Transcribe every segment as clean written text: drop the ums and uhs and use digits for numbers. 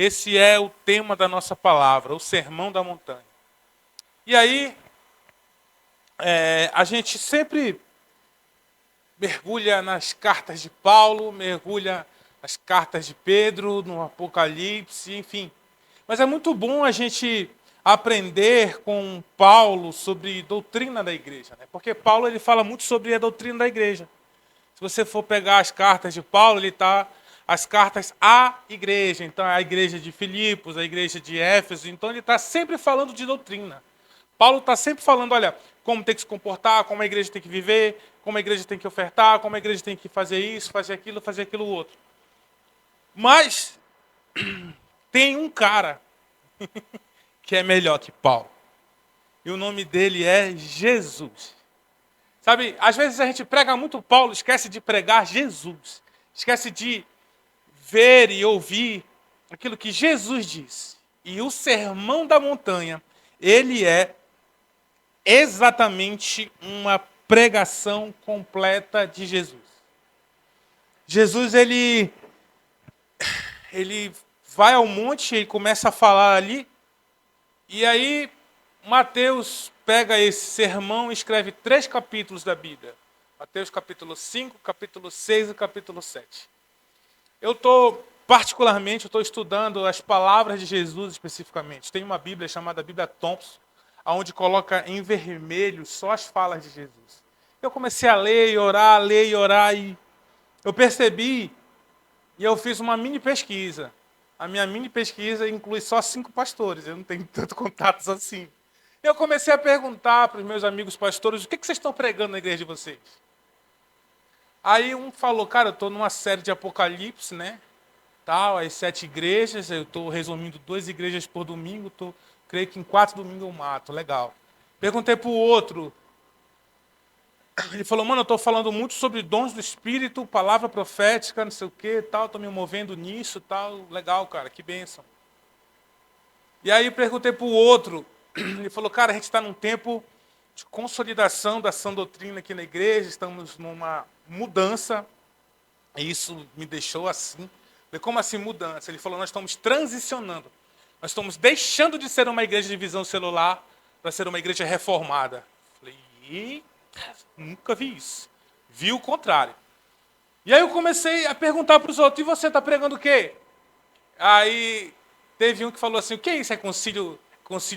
Esse é o tema da nossa palavra, o Sermão da Montanha. E aí, a gente sempre mergulha nas cartas de Paulo, mergulha nas cartas de Pedro, no Apocalipse, enfim. Mas é muito bom a gente aprender com Paulo sobre doutrina da igreja, né? Porque Paulo ele fala muito sobre a doutrina da igreja. Se você for pegar as cartas de Paulo, ele está as cartas à igreja. Então, a igreja de Filipos, a igreja de Éfeso. Então, ele está sempre falando de doutrina. Paulo está sempre falando, olha, como tem que se comportar, como a igreja tem que viver, como a igreja tem que ofertar, como a igreja tem que fazer isso, fazer aquilo outro. Mas tem um cara que é melhor que Paulo. E o nome dele é Jesus. Sabe, às vezes a gente prega muito Paulo, esquece de pregar Jesus. Esquece de ver e ouvir aquilo que Jesus diz. E o Sermão da Montanha, ele é exatamente uma pregação completa de Jesus. Jesus, ele vai ao monte e começa a falar ali, e aí Mateus pega esse sermão e escreve 3 capítulos da Bíblia. Mateus capítulo 5, capítulo 6 e capítulo 7. Eu particularmente, estou estudando as palavras de Jesus especificamente. Tem uma Bíblia chamada Bíblia Thompson, onde coloca em vermelho só as falas de Jesus. Eu comecei a ler e orar, e eu percebi, e eu fiz uma mini pesquisa. A minha mini pesquisa inclui só 5 pastores, eu não tenho tanto contatos assim. Eu comecei a perguntar para os meus amigos pastores, o que vocês estão pregando na igreja de vocês? Aí um falou, cara, eu estou numa série de Apocalipse, né? Tal, as 7 igrejas, eu estou resumindo 2 igrejas por domingo, creio que em 4 domingos eu mato, legal. Perguntei para o outro, ele falou, mano, eu estou falando muito sobre dons do Espírito, palavra profética, não sei o que, tal, estou me movendo nisso, tal, legal, cara, que bênção. E aí eu perguntei para o outro, ele falou, cara, a gente está num tempo de consolidação da sã doutrina aqui na igreja, estamos numa mudança, e isso me deixou assim. Falei, como assim mudança? Ele falou, nós estamos transicionando, nós estamos deixando de ser uma igreja de visão celular para ser uma igreja reformada. Falei, eita, nunca vi isso. Vi o contrário. E aí eu comecei a perguntar para os outros, e você está pregando o quê? Aí teve um que falou assim, o que é isso? É concílio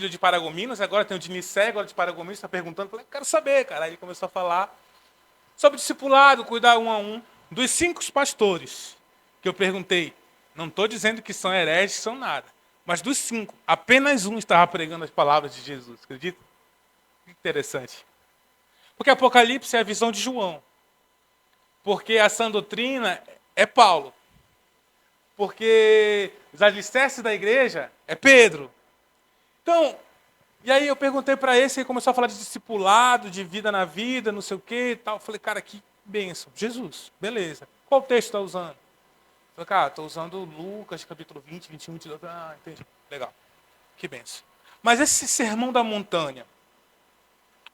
de Paragominas? Agora tem o de Nicéia, agora de Paragominas, está perguntando. Falei, quero saber, cara. Aí ele começou a falar sobre discipulado, cuidar um a um. Dos 5 pastores que eu perguntei, não estou dizendo que são hereges, são nada. Mas dos 5, apenas um estava pregando as palavras de Jesus. Acredita? Interessante. Porque Apocalipse é a visão de João. Porque a sã doutrina é Paulo. Porque os alicerces da igreja é Pedro. Então, e aí eu perguntei para esse, ele começou a falar de discipulado, de vida na vida, não sei o que e tal. Eu falei, cara, que bênção. Jesus, beleza. Qual texto está usando? Eu falei, cara, estou usando Lucas, capítulo 20, 21, 22. Ah, entendi. Legal. Que bênção. Mas esse sermão da montanha,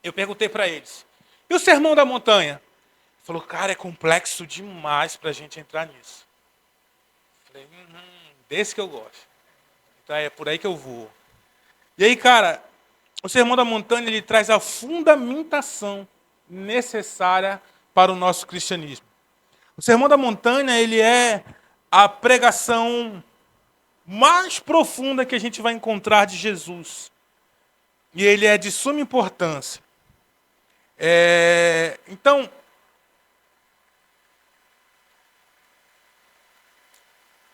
eu perguntei para eles, e o sermão da montanha? Ele falou, cara, é complexo demais para a gente entrar nisso. Eu falei, desse que eu gosto. Então é por aí que eu vou. E aí, cara, o Sermão da Montanha ele traz a fundamentação necessária para o nosso cristianismo. O Sermão da Montanha ele é a pregação mais profunda que a gente vai encontrar de Jesus. E ele é de suma importância. Então,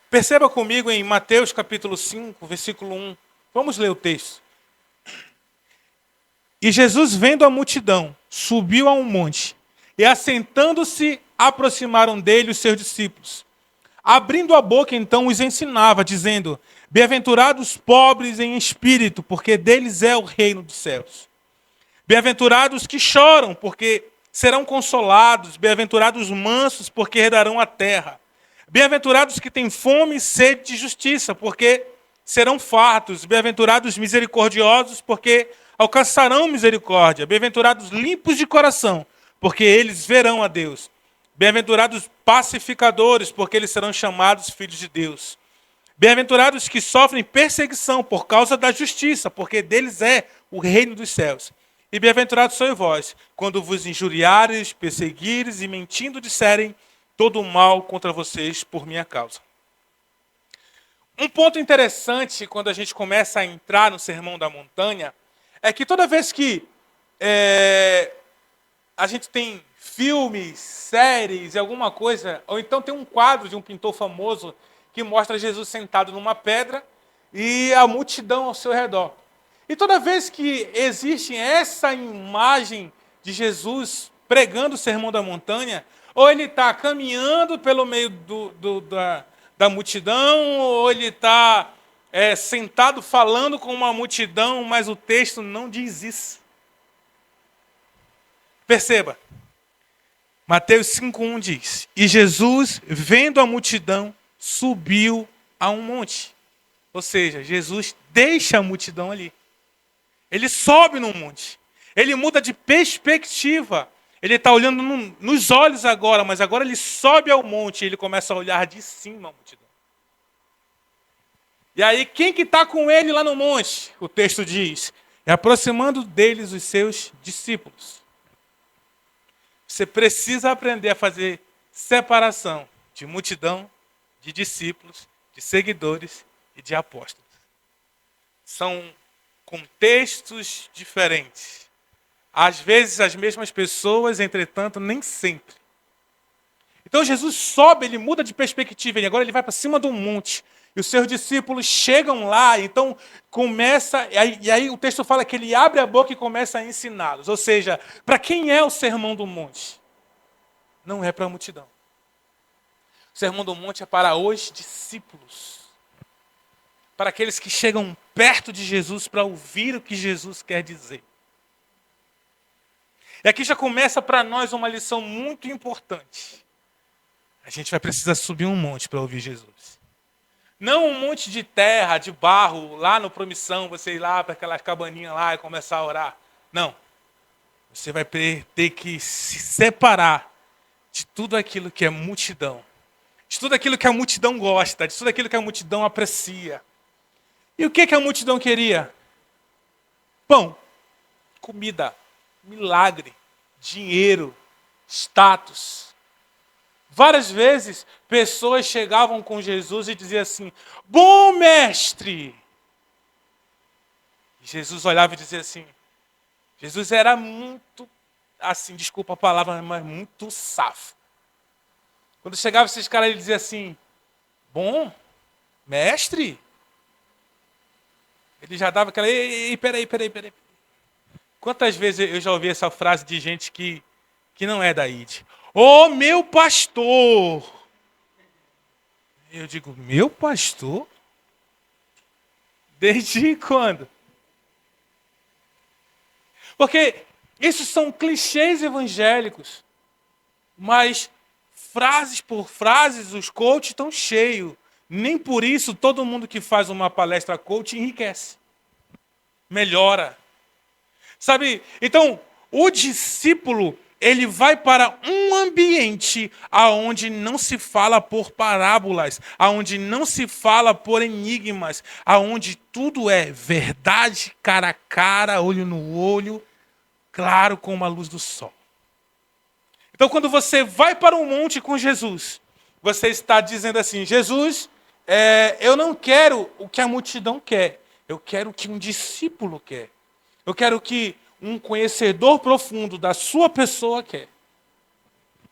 perceba comigo em Mateus capítulo 5, versículo 1. Vamos ler o texto. E Jesus, vendo a multidão, subiu a um monte, e assentando-se, aproximaram dele os seus discípulos. Abrindo a boca, então, os ensinava, dizendo, bem-aventurados os pobres em espírito, porque deles é o reino dos céus. Bem-aventurados que choram, porque serão consolados. Bem-aventurados os mansos, porque herdarão a terra. Bem-aventurados que têm fome e sede de justiça, porque serão fartos. Bem-aventurados os misericordiosos, porque alcançarão misericórdia. Bem-aventurados limpos de coração, porque eles verão a Deus. Bem-aventurados pacificadores, porque eles serão chamados filhos de Deus. Bem-aventurados que sofrem perseguição por causa da justiça, porque deles é o reino dos céus. E bem-aventurados sois vós, quando vos injuriares, perseguires e mentindo disserem todo o mal contra vocês por minha causa. Um ponto interessante quando a gente começa a entrar no Sermão da Montanha é que toda vez que a gente tem filmes, séries, alguma coisa, ou então tem um quadro de um pintor famoso que mostra Jesus sentado numa pedra e a multidão ao seu redor. E toda vez que existe essa imagem de Jesus pregando o Sermão da Montanha, ou ele está caminhando pelo meio da multidão, ou ele está sentado falando com uma multidão, mas o texto não diz isso. Perceba, Mateus 5,1 diz, e Jesus, vendo a multidão, subiu a um monte. Ou seja, Jesus deixa a multidão ali. Ele sobe num monte. Ele muda de perspectiva. Ele está olhando nos olhos agora, mas agora ele sobe ao monte e ele começa a olhar de cima a multidão. E aí, quem que está com ele lá no monte? O texto diz, e aproximando deles os seus discípulos. Você precisa aprender a fazer separação de multidão, de discípulos, de seguidores e de apóstolos. São contextos diferentes. Às vezes as mesmas pessoas, entretanto, nem sempre. Então Jesus sobe, ele muda de perspectiva, agora ele vai para cima de um monte. E os seus discípulos chegam lá, então começa, e aí o texto fala que ele abre a boca e começa a ensiná-los. Ou seja, para quem é o Sermão do Monte? Não é para a multidão. O Sermão do Monte é para os discípulos. Para aqueles que chegam perto de Jesus para ouvir o que Jesus quer dizer. E aqui já começa para nós uma lição muito importante. A gente vai precisar subir um monte para ouvir Jesus. Não um monte de terra, de barro, lá no Promissão, você ir lá para aquelas cabaninhas lá e começar a orar. Não. Você vai ter que se separar de tudo aquilo que é multidão. De tudo aquilo que a multidão gosta, de tudo aquilo que a multidão aprecia. E o que a multidão queria? Pão, comida, milagre, dinheiro, status. Várias vezes, pessoas chegavam com Jesus e diziam assim, bom mestre! E Jesus olhava e dizia assim, Jesus era muito, assim, desculpa a palavra, mas muito safo. Quando chegava esses caras, ele dizia assim, bom, mestre? Ele já dava aquela, ei, peraí. Quantas vezes eu já ouvi essa frase de gente que não é da ID? Ô, meu pastor! Eu digo, meu pastor? Desde quando? Porque esses são clichês evangélicos, mas frases por frases, os coaches estão cheios. Nem por isso todo mundo que faz uma palestra coach enriquece. Melhora. Sabe? Então, o discípulo, ele vai para um ambiente aonde não se fala por parábolas, aonde não se fala por enigmas, aonde tudo é verdade, cara a cara, olho no olho, claro como a luz do sol. Então, quando você vai para um monte com Jesus, você está dizendo assim, Jesus, eu não quero o que a multidão quer, eu quero o que um discípulo quer. Eu quero o que um conhecedor profundo da sua pessoa quer.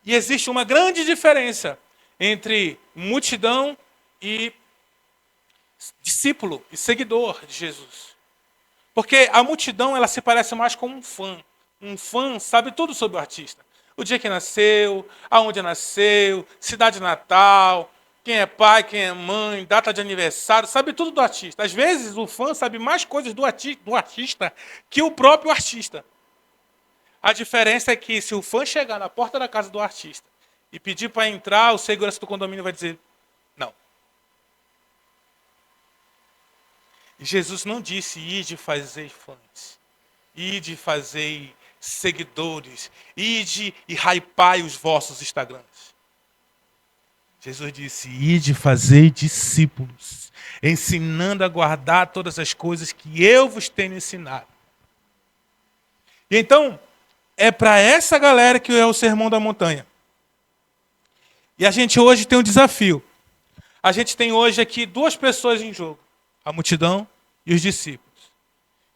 E existe uma grande diferença entre multidão e discípulo e seguidor de Jesus. Porque a multidão ela se parece mais com um fã. Um fã sabe tudo sobre o artista. O dia que nasceu, aonde nasceu, cidade natal, quem é pai, quem é mãe, data de aniversário, sabe tudo do artista. Às vezes o fã sabe mais coisas do artista que o próprio artista. A diferença é que se o fã chegar na porta da casa do artista e pedir para entrar, o segurança do condomínio vai dizer não. E Jesus não disse ide fazer fãs, ide fazer seguidores, ide e hypai os vossos Instagrams. Jesus disse, ide fazer discípulos. ensinando a guardar todas as coisas que eu vos tenho ensinado. E então, é para essa galera que é o Sermão da Montanha. E a gente hoje tem um desafio. A gente tem hoje aqui duas pessoas em jogo: a multidão e os discípulos.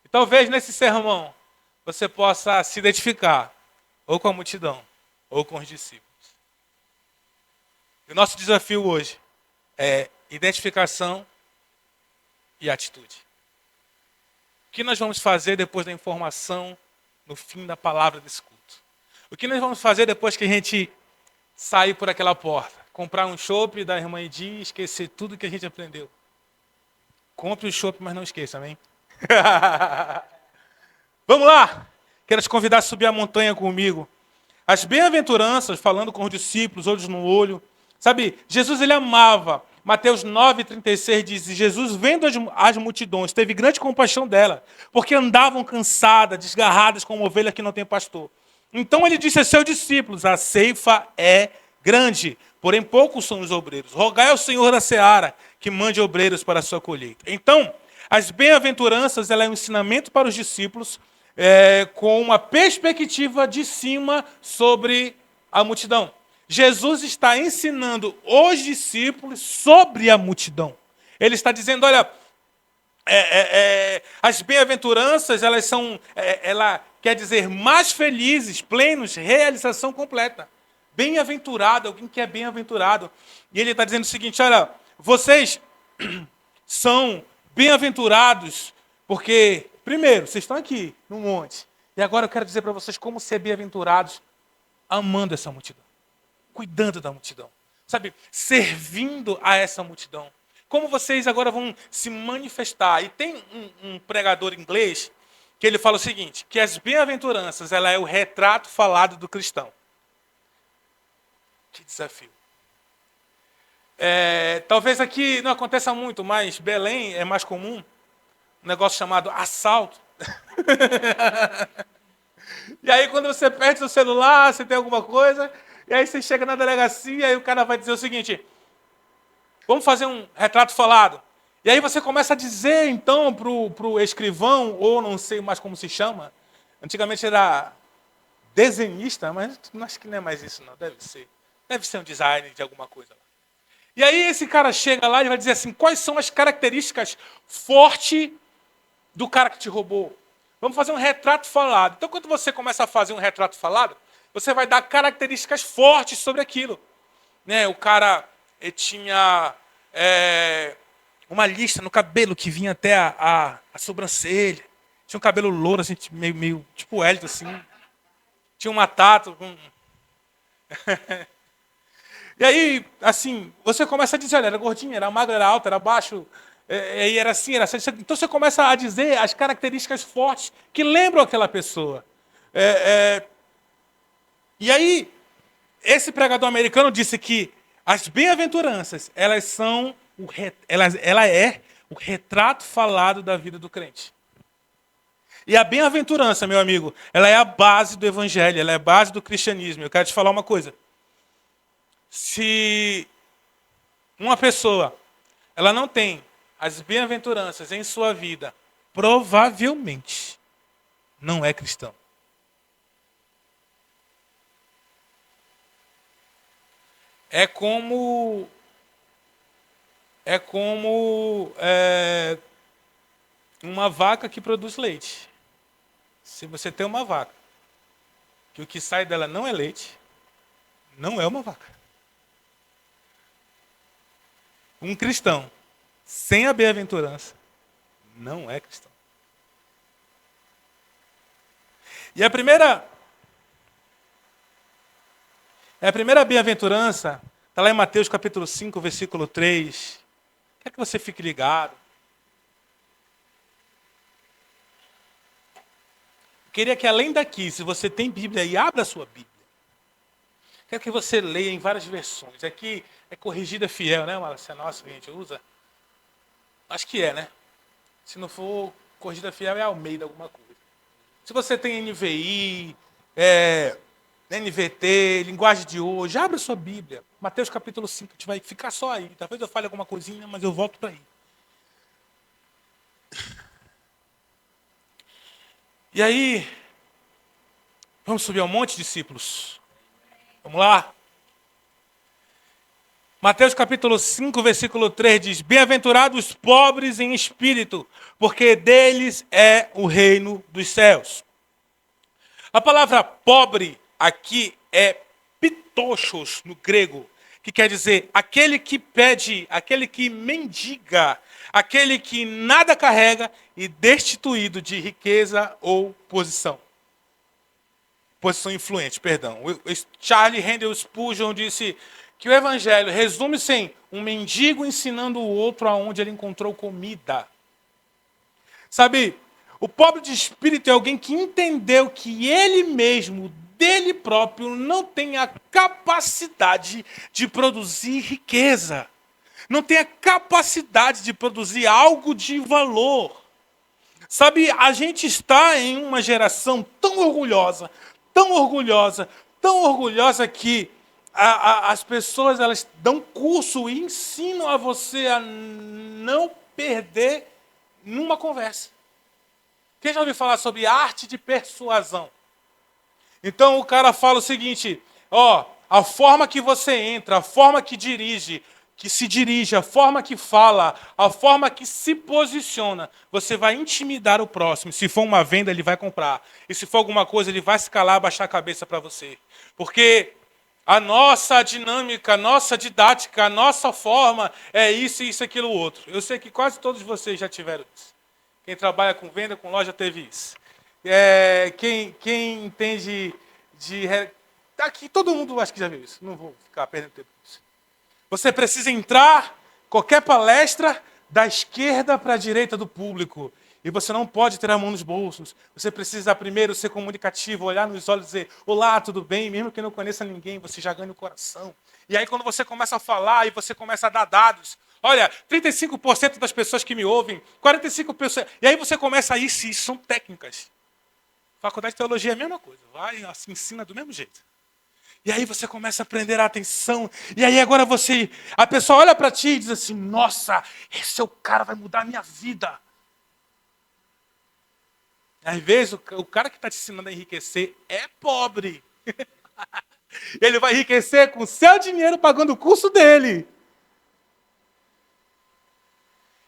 E talvez nesse sermão você possa se identificar ou com a multidão ou com os discípulos. E o nosso desafio hoje é identificação e atitude. O que nós vamos fazer depois da informação no fim da palavra desse culto? O que nós vamos fazer depois que a gente sair por aquela porta? Comprar um chopp da irmã Edi e esquecer tudo que a gente aprendeu. Compre o chopp, mas não esqueça, amém? Vamos lá! Quero te convidar a subir a montanha comigo. As bem-aventuranças, falando com os discípulos, olhos no olho. Sabe, Jesus ele amava. Mateus 9,36 diz: Jesus, vendo as multidões, teve grande compaixão dela, porque andavam cansadas, desgarradas, como ovelhas que não têm pastor. Então ele disse a seus discípulos: a ceifa é grande, porém poucos são os obreiros. Rogai ao Senhor da seara que mande obreiros para a sua colheita. Então, as bem-aventuranças ela é um ensinamento para os discípulos, com uma perspectiva de cima sobre a multidão. Jesus está ensinando os discípulos sobre a multidão. Ele está dizendo, olha, as bem-aventuranças, ela quer dizer mais felizes, plenos, realização completa. Bem-aventurado, alguém que é bem-aventurado. E ele está dizendo o seguinte, olha, vocês são bem-aventurados porque, primeiro, vocês estão aqui no monte. E agora eu quero dizer para vocês como ser bem-aventurados amando essa multidão. Cuidando da multidão, sabe? Servindo a essa multidão. Como vocês agora vão se manifestar? E tem um pregador inglês que ele fala o seguinte, que as bem-aventuranças, ela é o retrato falado do cristão. Que desafio. Talvez aqui não aconteça muito, mas Belém é mais comum, um negócio chamado assalto. E aí quando você perde seu celular, você tem alguma coisa... E aí você chega na delegacia e o cara vai dizer o seguinte, vamos fazer um retrato falado. E aí você começa a dizer, então, pro escrivão, ou não sei mais como se chama, antigamente era desenhista, mas acho que não é mais isso, não, deve ser. Deve ser um design de alguma coisa. E aí esse cara chega lá e vai dizer assim, quais são as características fortes do cara que te roubou? Vamos fazer um retrato falado. Então, quando você começa a fazer um retrato falado, você vai dar características fortes sobre aquilo. Né? O cara tinha uma lista no cabelo que vinha até a sobrancelha. Tinha um cabelo louro, assim, meio tipo Hélito, assim. Tinha uma tatu. E aí, assim, você começa a dizer, olha, era gordinho, era magro, era alto, era baixo, e era assim, era assim. Então você começa a dizer as características fortes que lembram aquela pessoa. E aí, esse pregador americano disse que as bem-aventuranças, ela é o retrato falado da vida do crente. E a bem-aventurança, meu amigo, ela é a base do evangelho, ela é a base do cristianismo. Eu quero te falar uma coisa. Se uma pessoa, ela não tem as bem-aventuranças em sua vida, provavelmente não é cristão. É como uma vaca que produz leite. Se você tem uma vaca, que o que sai dela não é leite, não é uma vaca. Um cristão sem a bem-aventurança não é cristão. E a primeira bem-aventurança está lá em Mateus capítulo 5, versículo 3. Quero que você fique ligado. Eu queria que além daqui, se você tem Bíblia aí, abra a sua Bíblia. Quero que você leia em várias versões. Aqui é Corrigida Fiel, né, Marcia? Nossa, que a gente usa. Acho que é, né? Se não for Corrigida Fiel, é Almeida alguma coisa. Se você tem NVI, NVT, linguagem de hoje, abra sua Bíblia. Mateus capítulo 5, a gente vai ficar só aí. Talvez eu fale alguma coisinha, mas eu volto para aí. E aí, vamos subir ao monte, discípulos? Vamos lá? Mateus capítulo 5, versículo 3 diz: Bem-aventurados os pobres em espírito, porque deles é o reino dos céus. A palavra pobre aqui é pitochos no grego, que quer dizer aquele que pede, aquele que mendiga, aquele que nada carrega e destituído de riqueza ou posição. Posição influente, perdão. Charles Handel Spurgeon disse que o evangelho resume-se em um mendigo ensinando o outro aonde ele encontrou comida. Sabe, o pobre de espírito é alguém que entendeu que ele mesmo, dele próprio, não tem a capacidade de produzir riqueza. Não tem a capacidade de produzir algo de valor. Sabe, a gente está em uma geração tão orgulhosa, tão orgulhosa, tão orgulhosa que as pessoas elas dão curso e ensinam a você a não perder numa conversa. Quem já ouviu falar sobre arte de persuasão? Então o cara fala o seguinte, ó, a forma que você entra, a forma que se dirige, a forma que fala, a forma que se posiciona, você vai intimidar o próximo. Se for uma venda, ele vai comprar. E se for alguma coisa, ele vai se calar, abaixar a cabeça para você. Porque a nossa dinâmica, a nossa didática, a nossa forma é isso, isso, aquilo, outro. Eu sei que quase todos vocês já tiveram isso. Quem trabalha com venda, com loja, teve isso. Quem entende de... Aqui todo mundo acho que já viu isso. Não vou ficar perdendo tempo com isso. Você precisa entrar, qualquer palestra, da esquerda para a direita do público. E você não pode ter a mão nos bolsos. Você precisa primeiro ser comunicativo, olhar nos olhos e dizer, olá, tudo bem? Mesmo que não conheça ninguém, você já ganha o coração. E aí quando você começa a falar e você começa a dar dados, olha, 35% das pessoas que me ouvem, 45%. E aí você começa a ir, se isso são técnicas. Faculdade de teologia é a mesma coisa. Vai, assim, ensina do mesmo jeito. E aí você começa a prender a atenção. E aí agora a pessoa olha para ti e diz assim, nossa, esse é o cara, vai mudar a minha vida. Às vezes o cara que está te ensinando a enriquecer é pobre. Ele vai enriquecer com o seu dinheiro pagando o curso dele.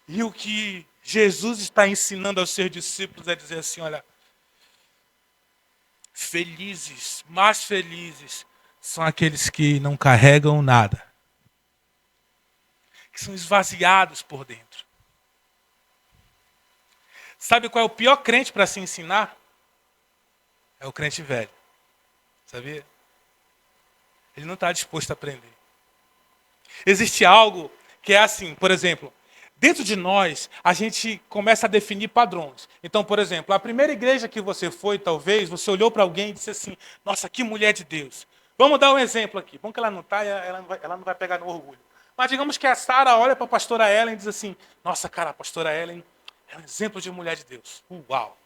E o que Jesus está ensinando aos seus discípulos é dizer assim, olha, felizes, mais felizes, são aqueles que não carregam nada. Que são esvaziados por dentro. Sabe qual é o pior crente para se ensinar? É o crente velho. Sabia? Ele não está disposto a aprender. Existe algo que é assim, por exemplo, dentro de nós, a gente começa a definir padrões. Então, por exemplo, a primeira igreja que você foi, talvez, você olhou para alguém e disse assim, nossa, que mulher de Deus. Vamos dar um exemplo aqui. Bom que ela não está, ela não vai pegar no orgulho. Mas digamos que a Sara olha para a pastora Ellen e diz assim, nossa, cara, a pastora Ellen é um exemplo de mulher de Deus. Uau!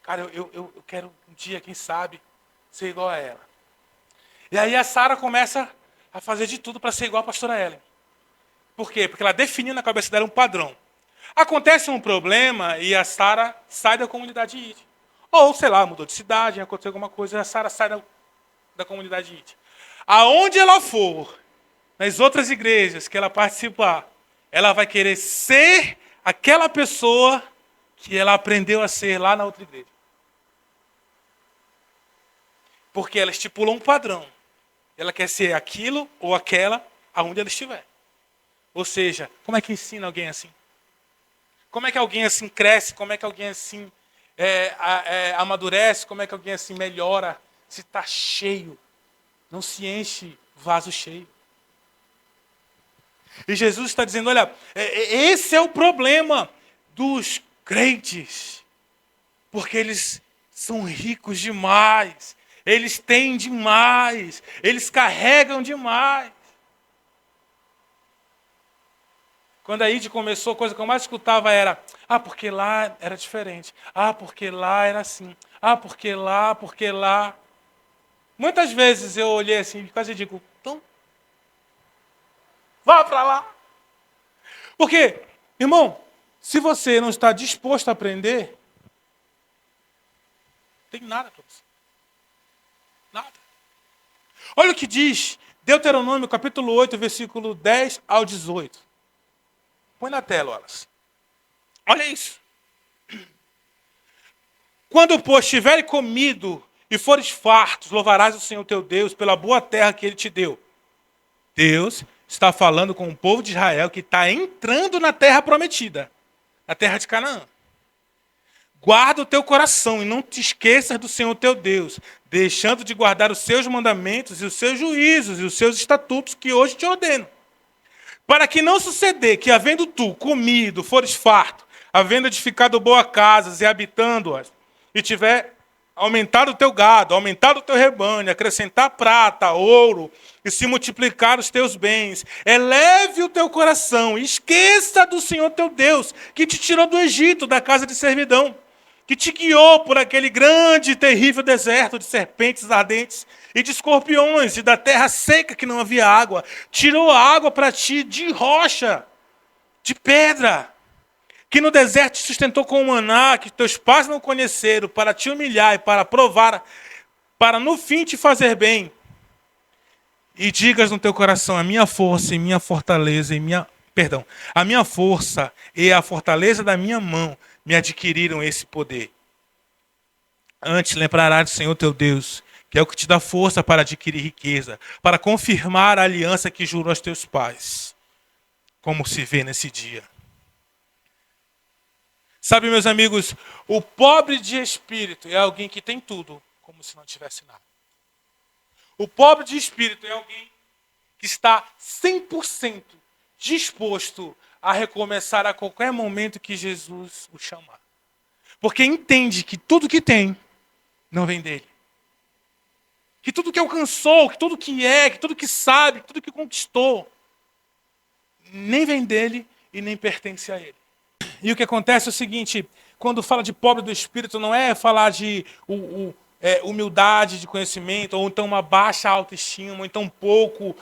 Cara, eu quero um dia, quem sabe, ser igual a ela. E aí a Sara começa a fazer de tudo para ser igual a pastora Ellen. Por quê? Porque ela definiu na cabeça dela um padrão. Acontece um problema e a Sara sai da comunidade IT. Ou, sei lá, mudou de cidade, aconteceu alguma coisa e a Sara sai da comunidade IT. Aonde ela for, nas outras igrejas que ela participar, ela vai querer ser aquela pessoa que ela aprendeu a ser lá na outra igreja. Porque ela estipulou um padrão. Ela quer ser aquilo ou aquela aonde ela estiver. Ou seja, como é que ensina alguém assim? Como é que alguém assim cresce? Como é que alguém assim amadurece? Como é que alguém assim melhora? Se está cheio. Não se enche vaso cheio. E Jesus está dizendo, olha, esse é o problema dos crentes. Porque eles são ricos demais. Eles têm demais. Eles carregam demais. Quando a ID começou, a coisa que eu mais escutava era, porque lá era diferente. Porque lá era assim. Porque lá. Muitas vezes eu olhei assim e quase digo, então, vá para lá. Porque, irmão, se você não está disposto a aprender, tem nada para você. Nada. Olha o que diz Deuteronômio, capítulo 8, versículo 10 ao 18. Põe na tela, Wallace. Olha isso. Quando, pois, tiveres comido e fores fartos, louvarás o Senhor teu Deus pela boa terra que Ele te deu. Deus está falando com o povo de Israel que está entrando na terra prometida, na terra de Canaã. Guarda o teu coração e não te esqueças do Senhor teu Deus, deixando de guardar os seus mandamentos e os seus juízos e os seus estatutos que hoje te ordeno. Para que não suceder que, havendo tu comido, fores farto, havendo edificado boas casas e habitando-as, e tiver aumentado o teu gado, aumentado o teu rebanho, acrescentar prata, ouro, e se multiplicar os teus bens, eleve o teu coração, e esqueça do Senhor teu Deus, que te tirou do Egito, da casa de servidão, que te guiou por aquele grande e terrível deserto de serpentes ardentes e de escorpiões, e da terra seca que não havia água, tirou a água para ti de rocha, de pedra, que no deserto te sustentou com o maná, que teus pais não conheceram, para te humilhar e para provar, para no fim te fazer bem. E digas no teu coração, a minha força e minha fortaleza a minha força e a fortaleza da minha mão me adquiriram esse poder. Antes lembrarás do Senhor teu Deus, que é o que te dá força para adquirir riqueza, para confirmar a aliança que jurou aos teus pais, como se vê nesse dia. Sabe, meus amigos, o pobre de espírito é alguém que tem tudo, como se não tivesse nada. O pobre de espírito é alguém que está 100% disposto a recomeçar a qualquer momento que Jesus o chamar. Porque entende que tudo que tem não vem dele. Que tudo que alcançou, que tudo que é, que tudo que sabe, que tudo que conquistou, nem vem dele e nem pertence a ele. E o que acontece é o seguinte, quando fala de pobre do espírito, não é falar de humildade de conhecimento, ou então uma baixa autoestima, ou então pouco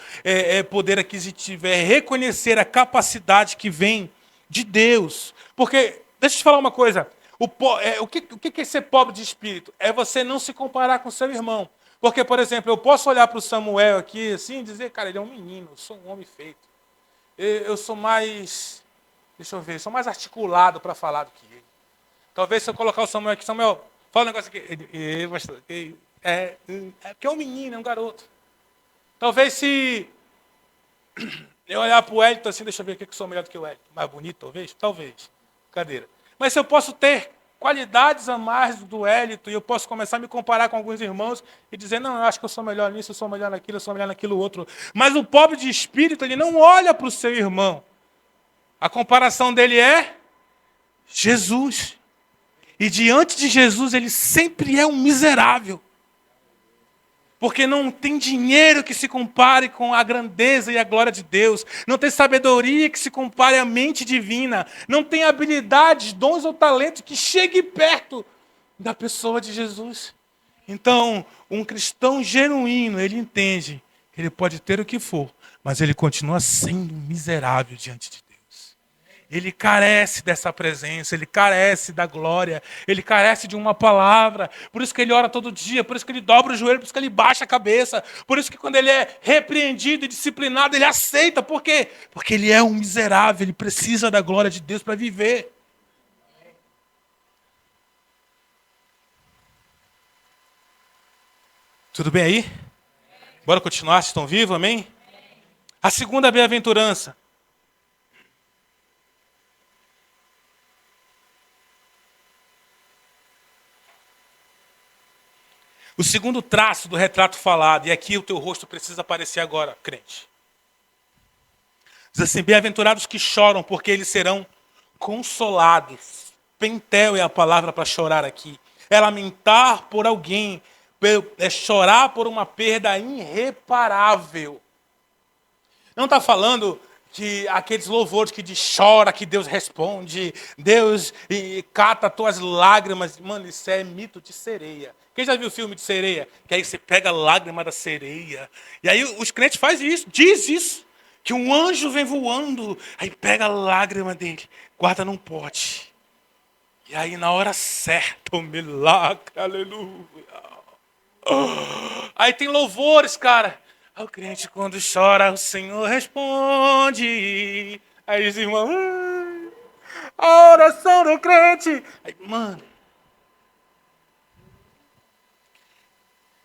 poder aquisitivo, é reconhecer a capacidade que vem de Deus. Porque, deixa eu te falar uma coisa, o que é ser pobre de espírito? É você não se comparar com seu irmão. Porque, por exemplo, eu posso olhar para o Samuel aqui assim e dizer, cara, ele é um menino, eu sou um homem feito. Eu sou mais, deixa eu ver, sou mais articulado para falar do que ele. Talvez se eu colocar o Samuel aqui, Samuel, fala um negócio aqui. Porque é um menino, é um garoto. Talvez se eu olhar para o Wellington assim, deixa eu ver o que eu sou melhor do que o Wellington. Mais bonito, talvez? Talvez. Brincadeira. Mas se eu posso ter qualidades a mais do Wellington e eu posso começar a me comparar com alguns irmãos e dizer, não, eu acho que eu sou melhor nisso, eu sou melhor naquilo, eu sou melhor naquilo outro. Mas o pobre de espírito, ele não olha para o seu irmão. A comparação dele é Jesus. E diante de Jesus, ele sempre é um miserável. Porque não tem dinheiro que se compare com a grandeza e a glória de Deus. Não tem sabedoria que se compare à mente divina. Não tem habilidades, dons ou talentos que chegue perto da pessoa de Jesus. Então, um cristão genuíno, ele entende que ele pode ter o que for, mas ele continua sendo miserável diante de Deus. Ele carece dessa presença, ele carece da glória, ele carece de uma palavra. Por isso que ele ora todo dia, por isso que ele dobra o joelho, por isso que ele baixa a cabeça. Por isso que quando ele é repreendido e disciplinado, ele aceita. Por quê? Porque ele é um miserável, ele precisa da glória de Deus para viver. Tudo bem aí? Bora continuar, vocês estão vivos, amém? A segunda bem-aventurança. O segundo traço do retrato falado, e aqui o teu rosto precisa aparecer agora, crente. Diz assim, bem-aventurados que choram, porque eles serão consolados. Pentel é a palavra para chorar aqui. É lamentar por alguém, é chorar por uma perda irreparável. Não está falando que aqueles louvores que diz chora, que Deus responde, Deus cata as tuas lágrimas. Mano, isso é mito de sereia. Quem já viu o filme de sereia? Que aí você pega a lágrima da sereia. E aí os crentes fazem isso, diz isso. Que um anjo vem voando, aí pega a lágrima dele, guarda num pote. E aí, na hora certa, o milagre, aleluia. Aí tem louvores, cara. O crente quando chora, o Senhor responde. Aí os irmãos, a oração do crente. Aí, mano,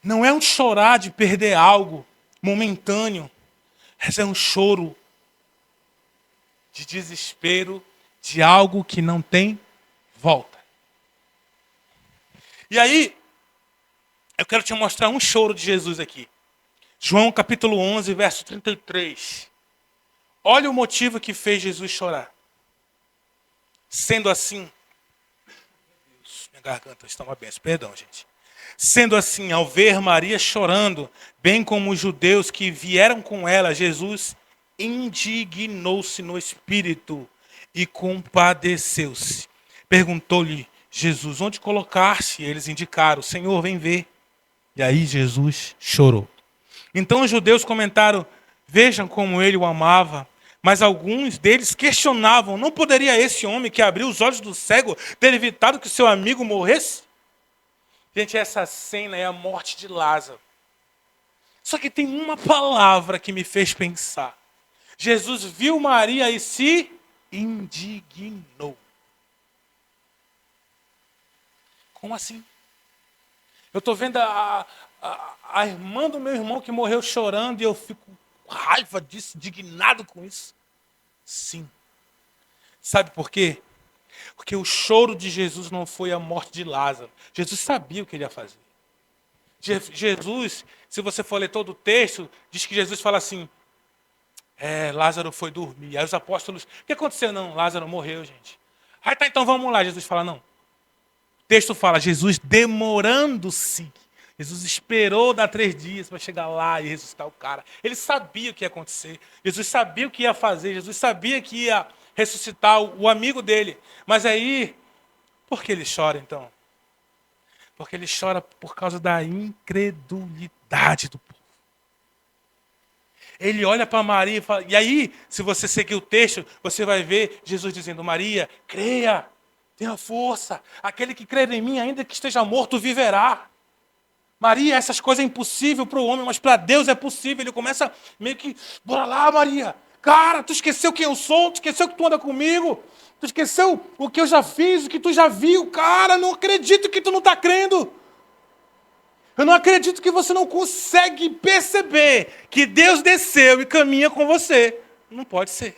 não é um chorar de perder algo momentâneo. Mas é um choro de desespero de algo que não tem volta. E aí, eu quero te mostrar um choro de Jesus aqui. João capítulo 11, verso 33. Olha o motivo que fez Jesus chorar. Sendo assim, minha garganta está uma benção, perdão, gente. Sendo assim, ao ver Maria chorando, bem como os judeus que vieram com ela, Jesus indignou-se no espírito e compadeceu-se. Perguntou-lhe Jesus, onde colocar-se? Eles indicaram, Senhor, vem ver. E aí Jesus chorou. Então os judeus comentaram, vejam como ele o amava. Mas alguns deles questionavam, não poderia esse homem que abriu os olhos do cego ter evitado que seu amigo morresse? Gente, essa cena é a morte de Lázaro. Só que tem uma palavra que me fez pensar. Jesus viu Maria e se indignou. Como assim? Eu estou vendo a irmã do meu irmão que morreu chorando e eu fico com raiva disso, indignado com isso. Sim. Sabe por quê? Porque o choro de Jesus não foi a morte de Lázaro. Jesus sabia o que ele ia fazer. Jesus, se você for ler todo o texto, diz que Jesus fala assim, Lázaro foi dormir. Aí os apóstolos, o que aconteceu? Não, Lázaro morreu, gente. Aí tá, então vamos lá. Jesus fala, não. O texto fala, Jesus demorando-se. Jesus esperou dar 3 dias para chegar lá e ressuscitar o cara. Ele sabia o que ia acontecer. Jesus sabia o que ia fazer. Jesus sabia que ia ressuscitar o amigo dele. Mas aí, por que ele chora então? Porque ele chora por causa da incredulidade do povo. Ele olha para Maria e fala... E aí, se você seguir o texto, você vai ver Jesus dizendo, Maria, creia, tenha força. Aquele que crer em mim, ainda que esteja morto, viverá. Maria, essas coisas é impossível para o homem, mas para Deus é possível. Ele começa meio que, bora lá, Maria. Cara, tu esqueceu quem eu sou? Tu esqueceu que tu anda comigo? Tu esqueceu o que eu já fiz, o que tu já viu? Cara, não acredito que tu não está crendo. Eu não acredito que você não consegue perceber que Deus desceu e caminha com você. Não pode ser.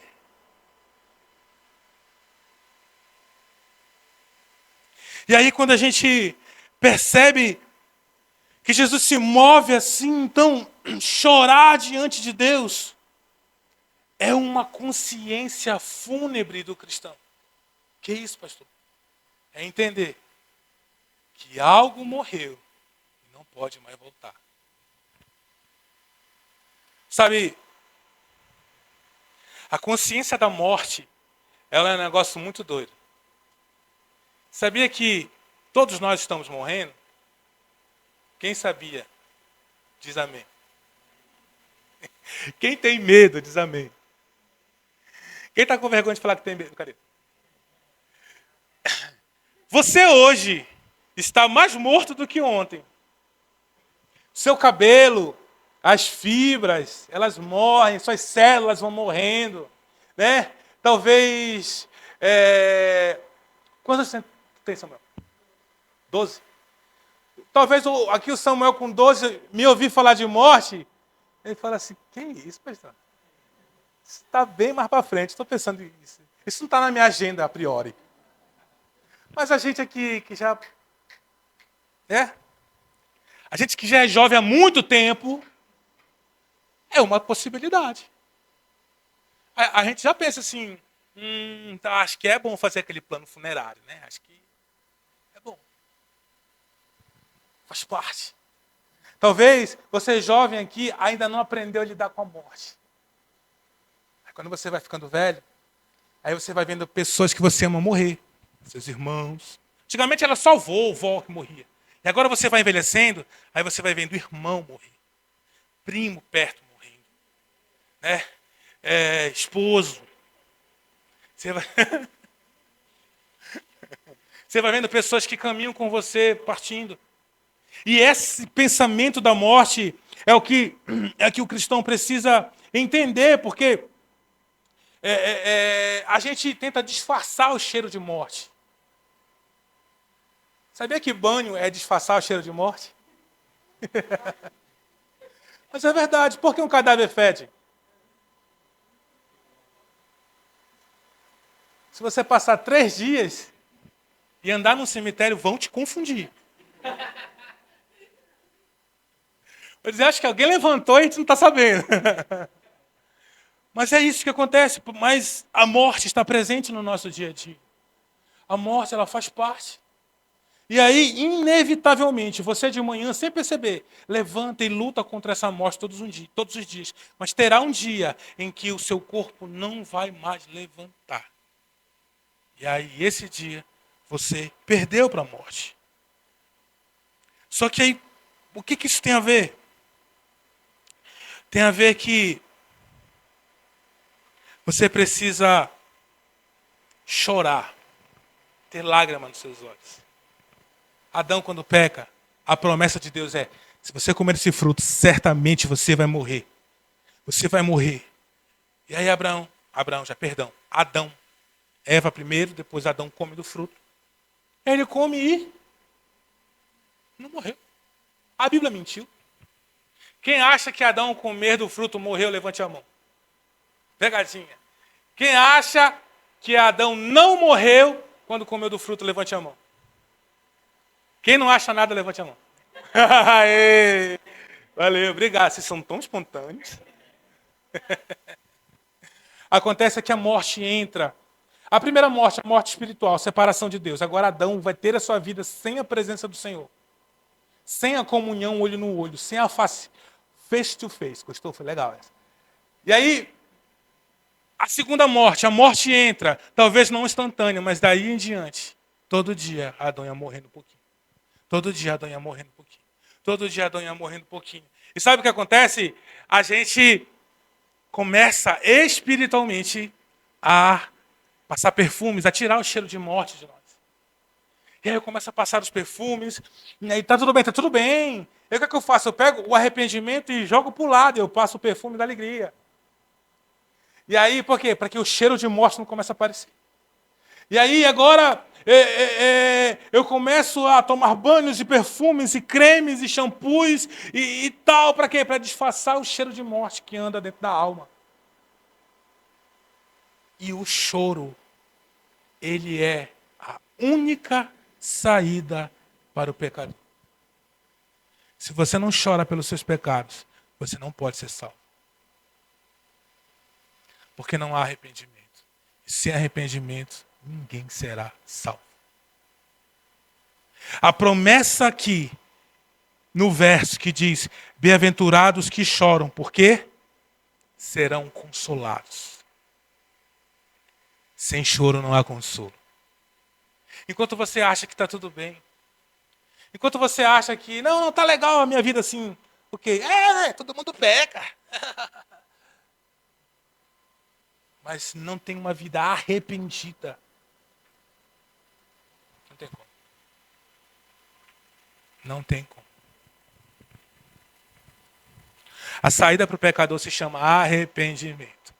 E aí quando a gente percebe que Jesus se move assim, então chorar diante de Deus é uma consciência fúnebre do cristão. Que isso, pastor? É entender que algo morreu e não pode mais voltar. Sabe, a consciência da morte, ela é um negócio muito doido. Sabia que todos nós estamos morrendo? Quem sabia, diz amém. Quem tem medo, diz amém. Quem está com vergonha de falar que tem medo? Cadê? Você hoje está mais morto do que ontem. Seu cabelo, as fibras, elas morrem, suas células vão morrendo. Né? Talvez... Quantos você tem, Samuel? 12? Talvez aqui o Samuel com 12 me ouvir falar de morte. Ele fala assim, que isso, pastor? Isso está bem mais para frente, estou pensando nisso. Isso não está na minha agenda a priori. Mas a gente aqui que já... A gente que já é jovem há muito tempo, é uma possibilidade. A gente já pensa assim, tá, acho que é bom fazer aquele plano funerário, né? Acho que é bom. Faz parte. Talvez você jovem aqui ainda não aprendeu a lidar com a morte. Aí quando você vai ficando velho, aí você vai vendo pessoas que você ama morrer. Seus irmãos. Antigamente era só avô, vó que morria. E agora você vai envelhecendo, aí você vai vendo irmão morrer. Primo perto morrendo. Né? Esposo. Você vai... Você vai vendo pessoas que caminham com você partindo. E esse pensamento da morte é o que o cristão precisa entender, porque a gente tenta disfarçar o cheiro de morte. Sabia que banho é disfarçar o cheiro de morte? Mas é verdade, por que um cadáver fede? Se você passar 3 dias e andar num cemitério, vão te confundir. Vai dizer, acho que alguém levantou e a gente não está sabendo. Mas é isso que acontece. Mas a morte está presente no nosso dia a dia. A morte, ela faz parte. E aí, inevitavelmente, você de manhã, sem perceber, levanta e luta contra essa morte todos os dias. Mas terá um dia em que o seu corpo não vai mais levantar. E aí, esse dia, você perdeu para a morte. Só que aí, o que isso tem a ver? Tem a ver que você precisa chorar, ter lágrima nos seus olhos. Adão, quando peca, a promessa de Deus é: se você comer esse fruto, certamente você vai morrer. Você vai morrer. E aí Adão, Eva primeiro, depois Adão come do fruto. Ele come e não morreu. A Bíblia mentiu. Quem acha que Adão comer do fruto morreu, levante a mão. Pegadinha. Quem acha que Adão não morreu quando comeu do fruto, levante a mão. Quem não acha nada, levante a mão. Aê! Valeu, obrigado. Vocês são tão espontâneos. Acontece que a morte entra. A primeira morte, a morte espiritual, separação de Deus. Agora Adão vai ter a sua vida sem a presença do Senhor. Sem a comunhão olho no olho, sem a face to face. Gostou? Foi legal essa. E aí, a segunda morte, a morte entra, talvez não instantânea, mas daí em diante, todo dia Adão ia morrendo um pouquinho. Todo dia Adão ia morrendo um pouquinho. Todo dia Adão ia morrendo um pouquinho. E sabe o que acontece? A gente começa espiritualmente a passar perfumes, a tirar o cheiro de morte de nós. E aí eu começo a passar os perfumes, e aí tá tudo bem, tá tudo bem. E aí o que eu faço? Eu pego o arrependimento e jogo para o lado, eu passo o perfume da alegria. E aí, por quê? Para que o cheiro de morte não comece a aparecer. E aí, agora, eu começo a tomar banhos e perfumes e cremes e shampoos e tal. Para quê? Para disfarçar o cheiro de morte que anda dentro da alma. E o choro, ele é a única saída para o pecador. Se você não chora pelos seus pecados, você não pode ser salvo. Porque não há arrependimento. E sem arrependimento, ninguém será salvo. A promessa aqui, no verso que diz: bem-aventurados que choram, porque serão consolados. Sem choro não há consolo. Enquanto você acha que está tudo bem, enquanto você acha que não está legal a minha vida assim, ok, todo mundo peca. Mas não tem uma vida arrependida. Não tem como. Não tem como. A saída para o pecador se chama arrependimento.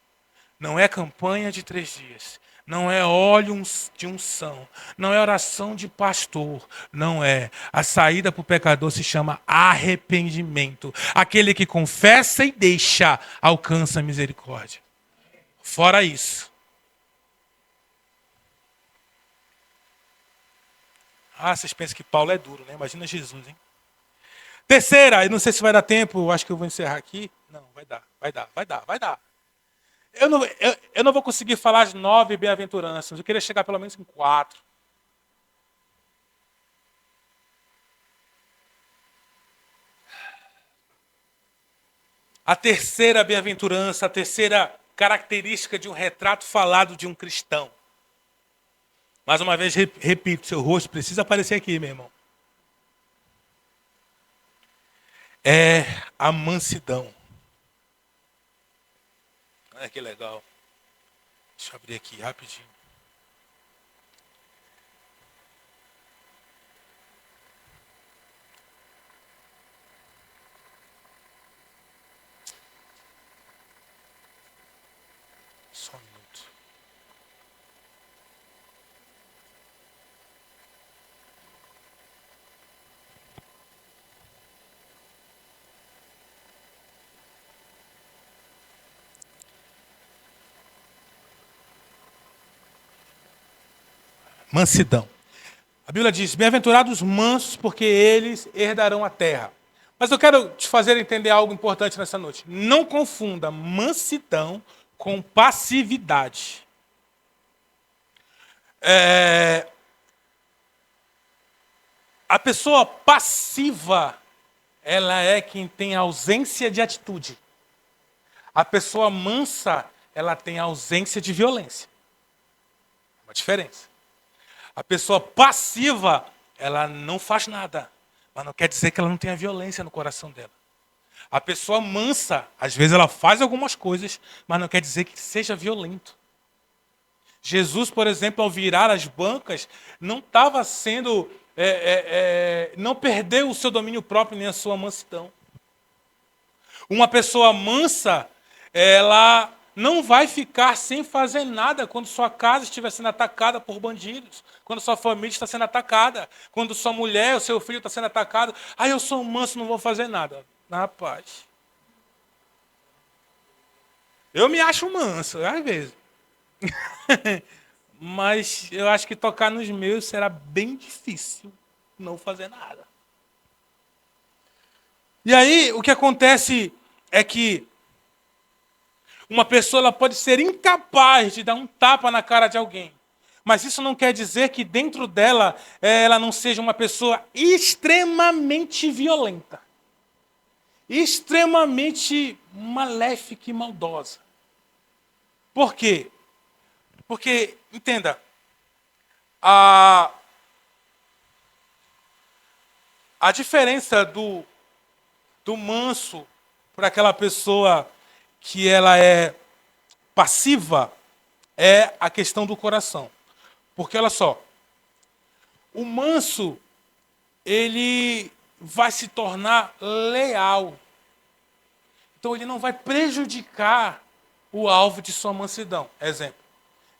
Não é campanha de 3 dias. Não é óleo de unção. Não é oração de pastor. Não é. A saída para o pecador se chama arrependimento. Aquele que confessa e deixa, alcança a misericórdia. Fora isso. Vocês pensam que Paulo é duro, né? Imagina Jesus, hein? Terceira, eu não sei se vai dar tempo, acho que eu vou encerrar aqui. Não, vai dar. Eu não vou conseguir falar as 9 bem-aventuranças, eu queria chegar pelo menos em 4. A terceira bem-aventurança, a terceira característica de um retrato falado de um cristão. Mais uma vez, repito, seu rosto precisa aparecer aqui, meu irmão. É a mansidão. Olha que legal. Deixa eu abrir aqui rapidinho. Mansidão. A Bíblia diz, bem-aventurados os mansos, porque eles herdarão a terra. Mas eu quero te fazer entender algo importante nessa noite. Não confunda mansidão com passividade. A pessoa passiva, ela é quem tem ausência de atitude. A pessoa mansa, ela tem ausência de violência. Uma diferença. A pessoa passiva, ela não faz nada. Mas não quer dizer que ela não tenha violência no coração dela. A pessoa mansa, às vezes ela faz algumas coisas, mas não quer dizer que seja violento. Jesus, por exemplo, ao virar as bancas, não estava sendo... não perdeu o seu domínio próprio nem a sua mansidão. Uma pessoa mansa, ela não vai ficar sem fazer nada quando sua casa estiver sendo atacada por bandidos, quando sua família está sendo atacada, quando sua mulher, o seu filho está sendo atacado. Ah, eu sou manso, não vou fazer nada. Rapaz, eu me acho manso, às vezes. Mas eu acho que tocar nos meus será bem difícil não fazer nada. E aí, o que acontece é que uma pessoa ela pode ser incapaz de dar um tapa na cara de alguém. Mas isso não quer dizer que dentro dela ela não seja uma pessoa extremamente violenta. Extremamente maléfica e maldosa. Por quê? Porque, entenda, a diferença do manso para aquela pessoa que ela é passiva é a questão do coração. Porque, olha só, o manso, ele vai se tornar leal. Então, ele não vai prejudicar o alvo de sua mansidão. Exemplo,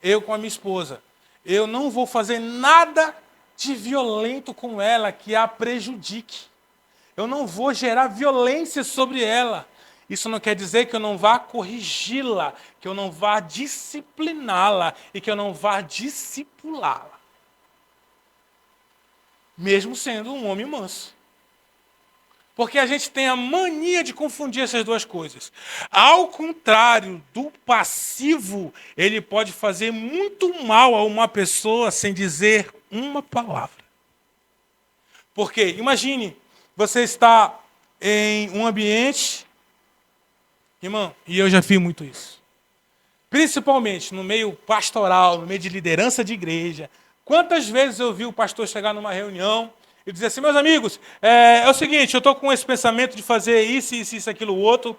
eu com a minha esposa, eu não vou fazer nada de violento com ela que a prejudique. Eu não vou gerar violência sobre ela. Isso não quer dizer que eu não vá corrigi-la, que eu não vá discipliná-la e que eu não vá discipulá-la. Mesmo sendo um homem manso. Porque a gente tem a mania de confundir essas duas coisas. Ao contrário do passivo, ele pode fazer muito mal a uma pessoa sem dizer uma palavra. Porque, imagine, você está em um ambiente, irmão, e eu já fiz muito isso. Principalmente no meio pastoral, no meio de liderança de igreja. Quantas vezes eu vi o pastor chegar numa reunião e dizer assim, meus amigos, é o seguinte, eu estou com esse pensamento de fazer isso, aquilo, outro,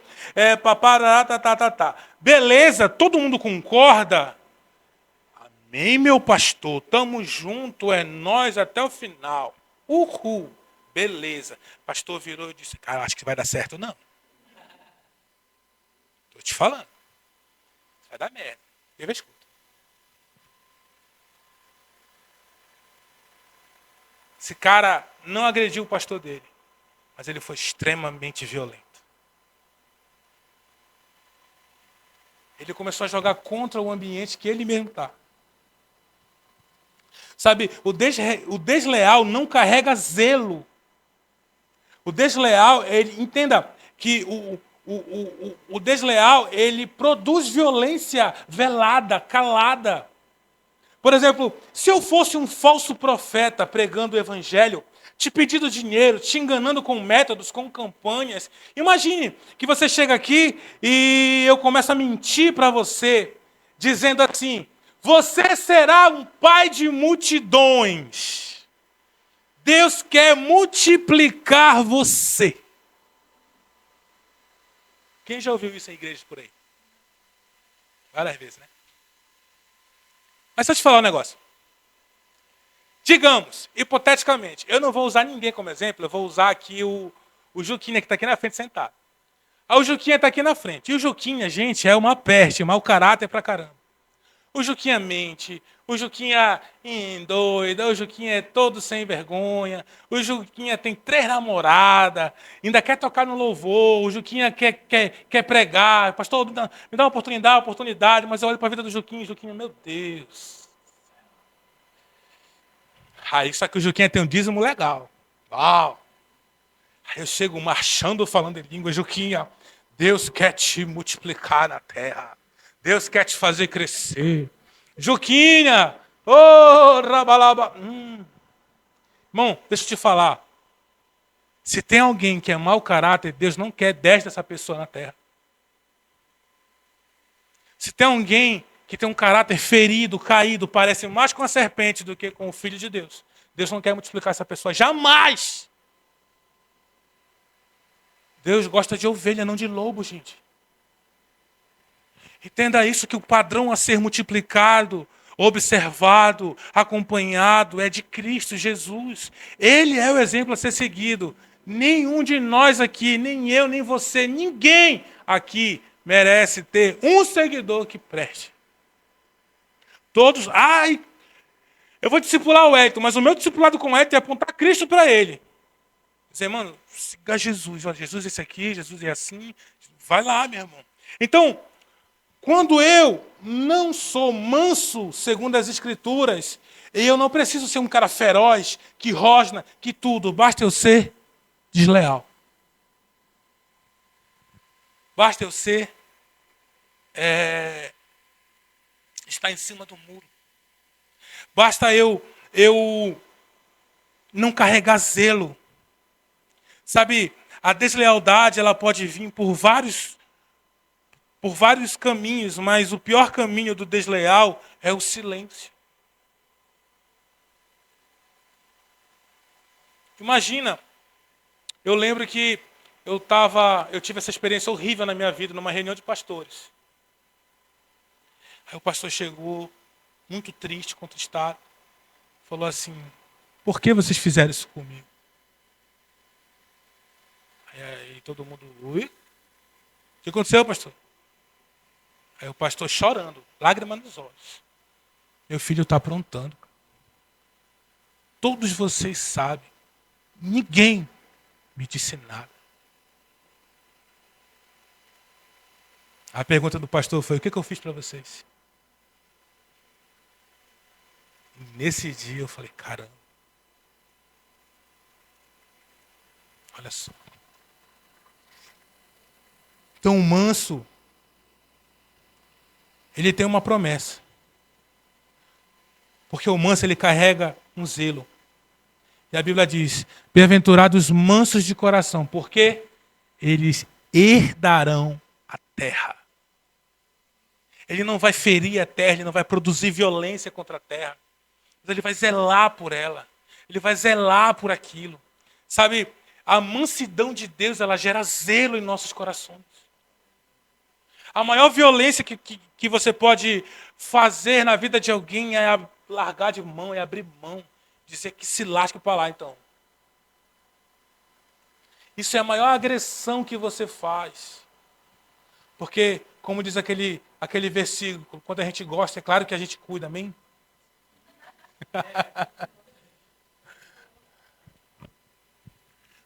tá. Beleza, todo mundo concorda? Amém, meu pastor, estamos juntos, é nós até o final. Uhul, beleza. O pastor virou e disse, cara, acho que vai dar certo, não. Estou te falando. Vai dar merda. Eu escuto. Esse cara não agrediu o pastor dele, mas ele foi extremamente violento. Ele começou a jogar contra o ambiente que ele mesmo está. Sabe, o desleal não carrega zelo. O desleal, ele entenda que o desleal, ele produz violência velada, calada. Por exemplo, se eu fosse um falso profeta pregando o evangelho, te pedindo dinheiro, te enganando com métodos, com campanhas, imagine que você chega aqui e eu começo a mentir para você, dizendo assim, você será um pai de multidões. Deus quer multiplicar você. Quem já ouviu isso em igrejas por aí? Várias vezes, né? Mas deixa eu te falar um negócio. Digamos, hipoteticamente, eu não vou usar ninguém como exemplo, eu vou usar aqui o Juquinha, que está aqui na frente sentado. Aí o Juquinha está aqui na frente. E o Juquinha, gente, é uma peste, mau caráter pra caramba. O Juquinha mente, o Juquinha endoida, o Juquinha é todo sem vergonha, o Juquinha tem 3 namoradas, ainda quer tocar no louvor, o Juquinha quer pregar, pastor, me dá uma oportunidade, mas eu olho para a vida do Juquinha, meu Deus. Aí só que o Juquinha tem um dízimo legal. Uau! Aí eu chego marchando, falando em língua. Juquinha, Deus quer te multiplicar na terra. Deus quer te fazer crescer. Juquinha! Ô, rabalaba! Irmão, deixa eu te falar. Se tem alguém que é mau caráter, Deus não quer 10 dessa pessoa na terra. Se tem alguém que tem um caráter ferido, caído, parece mais com a serpente do que com o Filho de Deus, Deus não quer multiplicar essa pessoa. Jamais! Deus gosta de ovelha, não de lobo, gente. Entenda isso, que o padrão a ser multiplicado, observado, acompanhado é de Cristo Jesus. Ele é o exemplo a ser seguido. Nenhum de nós aqui, nem eu, nem você, ninguém aqui merece ter um seguidor que preste. Todos, eu vou discipular o Hélio, mas o meu discipulado com o Hélio é apontar Cristo para ele. Dizer, mano, siga Jesus. Olha, Jesus é esse aqui, Jesus é assim. Vai lá, meu irmão. Então, quando eu não sou manso, segundo as Escrituras, e eu não preciso ser um cara feroz, que rosna, que tudo, basta eu ser desleal. Basta eu ser estar em cima do muro. Basta eu não carregar zelo. Sabe, a deslealdade ela pode vir por vários caminhos, mas o pior caminho do desleal é o silêncio. Imagina, eu lembro que eu tive essa experiência horrível na minha vida, numa reunião de pastores. Aí o pastor chegou, muito triste, contristado, falou assim, por que vocês fizeram isso comigo? Aí todo mundo, ui? O que aconteceu, pastor? Aí o pastor chorando, lágrima nos olhos. Meu filho está aprontando. Todos vocês sabem, ninguém me disse nada. A pergunta do pastor foi, o que eu fiz para vocês? E nesse dia eu falei, caramba. Olha só. Então o manso, ele tem uma promessa. Porque o manso, ele carrega um zelo. E a Bíblia diz, bem-aventurados mansos de coração, porque eles herdarão a terra. Ele não vai ferir a terra, ele não vai produzir violência contra a terra. Mas ele vai zelar por ela. Ele vai zelar por aquilo. Sabe, a mansidão de Deus, ela gera zelo em nossos corações. A maior violência que você pode fazer na vida de alguém é largar de mão, é abrir mão. Dizer que se lasca para lá, então. Isso é a maior agressão que você faz. Porque, como diz aquele versículo, quando a gente gosta, é claro que a gente cuida, amém?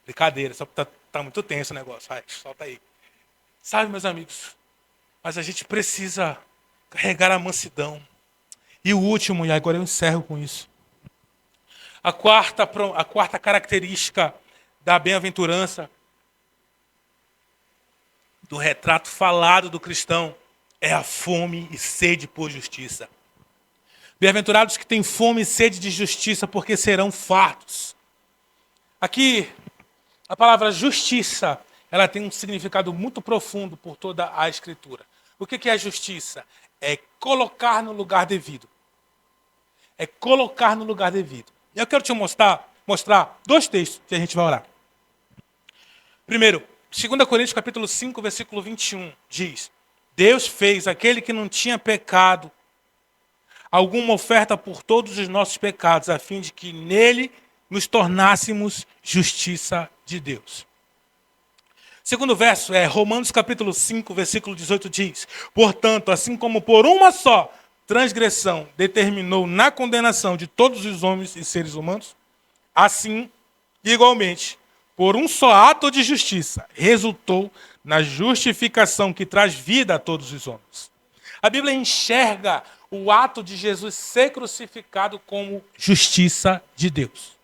Brincadeira, só tá muito tenso o negócio. Vai, solta aí. Sabe, meus amigos, mas a gente precisa carregar a mansidão. E o último, e agora eu encerro com isso. A quarta característica da bem-aventurança, do retrato falado do cristão, é a fome e sede por justiça. Bem-aventurados que têm fome e sede de justiça, porque serão fartos. Aqui, a palavra justiça, ela tem um significado muito profundo por toda a Escritura. O que é justiça? É colocar no lugar devido. É colocar no lugar devido. E eu quero te mostrar dois textos que a gente vai orar. Primeiro, 2 Coríntios capítulo 5, versículo 21, diz, Deus fez aquele que não tinha pecado alguma oferta por todos os nossos pecados, a fim de que nele nos tornássemos justiça de Deus. Segundo verso é Romanos capítulo 5, versículo 18 diz, portanto, assim como por uma só transgressão determinou na condenação de todos os homens e seres humanos, assim, igualmente, por um só ato de justiça, resultou na justificação que traz vida a todos os homens. A Bíblia enxerga o ato de Jesus ser crucificado como justiça de Deus.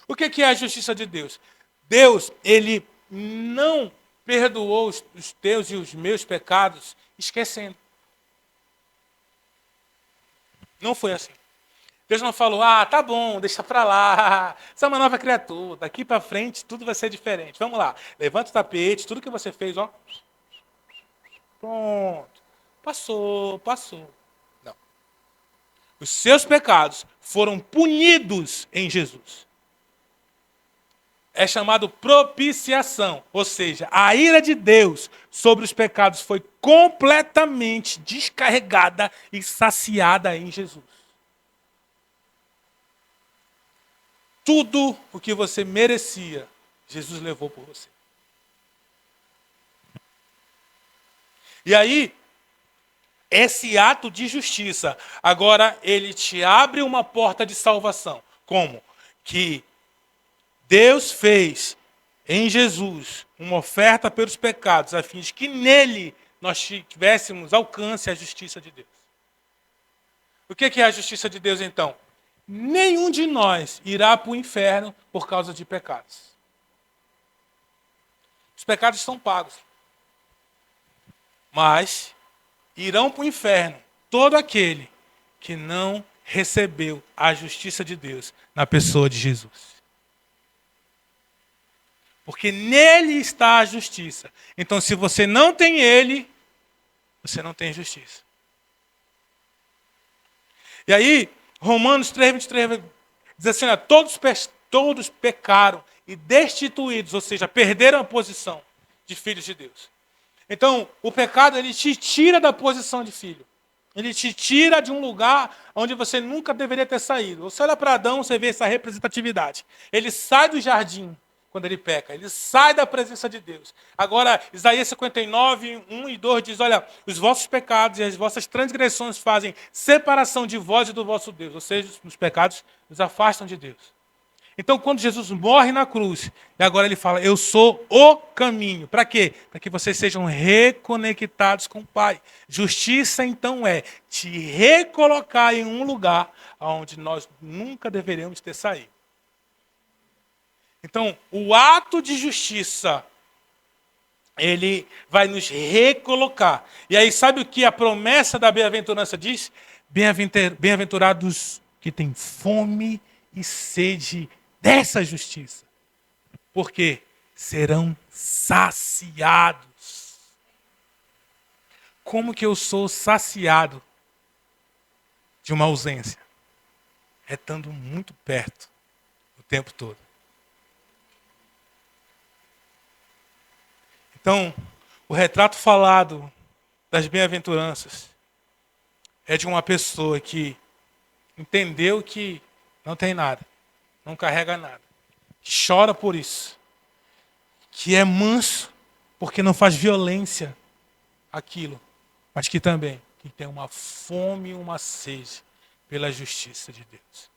O que é a justiça de Deus? Deus, ele não perdoou os teus e os meus pecados esquecendo. Não foi assim. Deus não falou, tá bom, deixa pra lá, você é uma nova criatura, daqui pra frente tudo vai ser diferente. Vamos lá, levanta o tapete, tudo que você fez, ó. Pronto, passou. Não. Os seus pecados foram punidos em Jesus. É chamado propiciação, ou seja, a ira de Deus sobre os pecados foi completamente descarregada e saciada em Jesus. Tudo o que você merecia, Jesus levou por você. E aí, esse ato de justiça, agora ele te abre uma porta de salvação. Como? Que Deus fez em Jesus uma oferta pelos pecados, a fim de que nele nós tivéssemos alcance à justiça de Deus. O que é a justiça de Deus então? Nenhum de nós irá para o inferno por causa de pecados. Os pecados são pagos. Mas irão para o inferno todo aquele que não recebeu a justiça de Deus na pessoa de Jesus. Porque nele está a justiça. Então, se você não tem ele, você não tem justiça. E aí, Romanos 3:23 diz assim, todos pecaram e destituídos, ou seja, perderam a posição de filhos de Deus. Então, o pecado, ele te tira da posição de filho. Ele te tira de um lugar onde você nunca deveria ter saído. Você olha para Adão, você vê essa representatividade. Ele sai do jardim quando ele peca. Ele sai da presença de Deus. Agora, Isaías 59, 1 e 2 diz, olha, os vossos pecados e as vossas transgressões fazem separação de vós e do vosso Deus. Ou seja, os pecados nos afastam de Deus. Então, quando Jesus morre na cruz, e agora ele fala, eu sou o caminho. Para quê? Para que vocês sejam reconectados com o Pai. Justiça, então, é te recolocar em um lugar onde nós nunca deveríamos ter saído. Então, o ato de justiça, ele vai nos recolocar. E aí, sabe o que a promessa da bem-aventurança diz? Bem-aventurados que têm fome e sede dessa justiça. Porque serão saciados. Como que eu sou saciado de uma ausência? É estando muito perto o tempo todo. Então, o retrato falado das bem-aventuranças é de uma pessoa que entendeu que não tem nada, não carrega nada, que chora por isso, que é manso porque não faz violência àquilo, mas que também que tem uma fome e uma sede pela justiça de Deus.